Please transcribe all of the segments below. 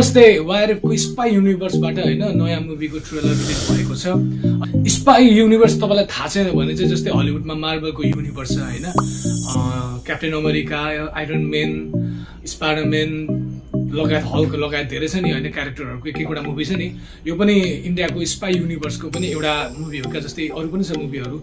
नमस्ते वायरको स्पाई युनिभर्सबाट हैन नयाँ मुभीको ट्रेलर रिलिज भएको छ। स्पाई युनिभर्स तपाईलाई थाहा छैन भने चाहिँ जस्तै हलिउडमा मार्भलको युनिभर्स छ हैन, captain America, iron man, Spider-Man लगायत हल्क लगायत धेरै छ नि हैन क्यारेक्टरहरुको एक एकवटा मुभी छ नि। यो पनि इन्डियाको स्पाई युनिभर्सको पनि एउटा मुभी हो क्या। जस्तै अरु पनि छ मुभीहरु,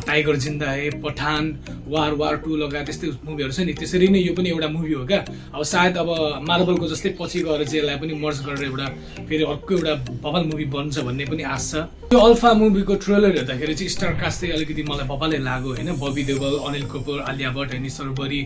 टाइगर जिन्दा है, पठान, वार 2 लगायत त्यस्तै मुभीहरु छ नि। त्यसरी नै यो पनि एउटा मुभी हो क्या। अब सायद अब मार्भलको जस्तै पछि गएर चाहिँ यसलाई पनि मर्ज गरेर एउटा फेरि अर्को एउटा बबल मुभी बन्छ भन्ने पनि आश छ। यो अल्फा मुभीको ट्रेलर हेर्दाखेरि चाहिँ स्टार कास्ट चाहिँ अलिकति मलाई बबालै लाग्यो हैन। बबी देओल, अनिल कपुर, आलिया भट्ट, एनिस सरबरी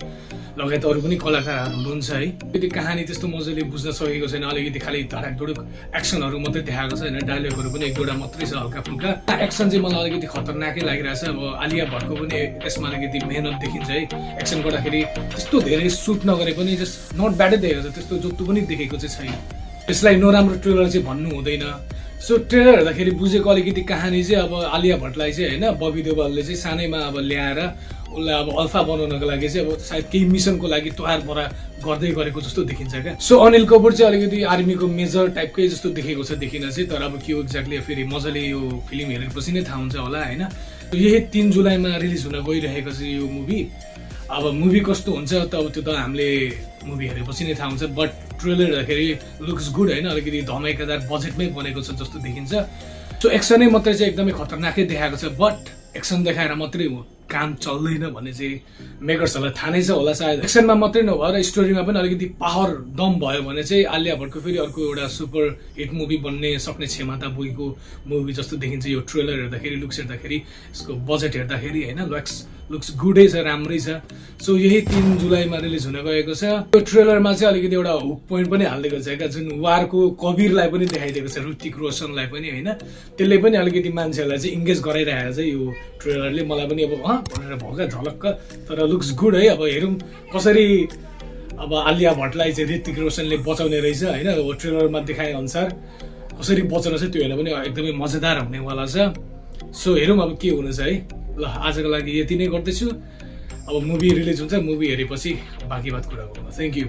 लगायत अरु पनि कलाकारहरु हुनुहुन्छ है। त्यो कहानी त्यस्तो मजाले बुझ्न सकेको छैन। अलिकति खाली धडकधुडुक एक्सनहरु मात्रै देखाएको छ हैन। डायलगहरु पनि एक दुईवटा मात्रै छ हल्का फुल्का। एक्सन चाहिँ मलाई अलिकति खतरनाकै लागिरहेछ। अब आलिया भट्टको पनि यसमा अलिकति मेहनत देखिन्छ है। एक्सन गर्दाखेरि त्यस्तो धेरै सुट नगरे पनि जस्ट नट ब्याडै देखेको छ, त्यस्तो जोत्तु पनि देखेको चाहिँ छैन। यसलाई नराम्रो ट्रेलर चाहिँ भन्नु हुँदैन। सो ट्रेलर हेर्दाखेरि बुझेको अलिकति कहानी चाहिँ अब आलिया भट्टलाई चाहिँ हैन बबी देओलले चाहिँ सानैमा अब ल्याएर उसलाई अब अल्फा बनाउनको लागि चाहिँ अब सायद केही मिसनको लागि तयार गर्दै गरेको जस्तो देखिन्छ क्या। सो अनिल कपुर चाहिँ अलिकति आर्मीको मेजर टाइपकै जस्तो देखेको छ देखिन चाहिँ। तर अब के हो एक्ज्याक्टली फेरि मजाले यो फिल्म हेरेपछि नै थाहा हुन्छ होला हैन। यही 3 जुलाईमा रिलिज हुन गइरहेको छ यो मुभी। अब मुभी कस्तो हुन्छ त अब त्यो त हामीले मुभी हेरेपछि नै थाहा हुन्छ। बट ट्रेलर हेर्दाखेरि लुक्स गुड हैन, अलिकति धमाकेदार बजेटमै बनेको छ जस्तो देखिन्छ। सो एक्सनै मात्रै चाहिँ एकदमै खतरनाकै देखाएको छ। बट एक्सन देखाएर मात्रै काम चल्दैन भन्ने चाहिँ मेकर्सहरूलाई थाहा नै छ होला सायद। एक्सनमा मात्रै नभएर स्टोरीमा पनि अलिकति पावर दम भयो भने चाहिँ आलिया भट्टको फेरि अर्को एउटा सुपर हिट मुभी बन्ने सक्ने क्षमता बोकेको मुभी जस्तो देखिन्छ यो ट्रेलर हेर्दाखेरि, लुक्स हेर्दाखेरि, यसको बजेट हेर्दाखेरि हैन। लुक्स गुडै छ, राम्रै छ। सो यही 3 जुलाईमा रिलिज हुन गएको छ। यो ट्रेलरमा चाहिँ अलिकति एउटा हुक पोइन्ट पनि हालिदिएको छ क्या, जुन वारको कबीरलाई पनि देखाइदिएको छ, ऋतिक रोशनलाई पनि हैन। त्यसले पनि अलिकति मान्छेहरूलाई चाहिँ इन्गेज गराइरहेको छ यो ट्रेलरले। मलाई पनि अब भनेर भोका झलक्क, तर लुक्स गुड है। अब हेरौँ कसरी अब आलिया भट्टलाई चाहिँ ऋतिक रोशनले बचाउने रहेछ हैन। अब ट्रेलरमा देखाए अनुसार कसरी बचाउन छ त्यो हेर्न पनि एकदमै मजेदार हुनेवाला छ। सो हेरौँ अब के हुनेछ है। ल आजको लागि यति नै गर्दैछु। अब मुभी रिलिज हुन्छ, मुभी हेरेपछि बाँकी बात कुरा गरौँ। Thank you.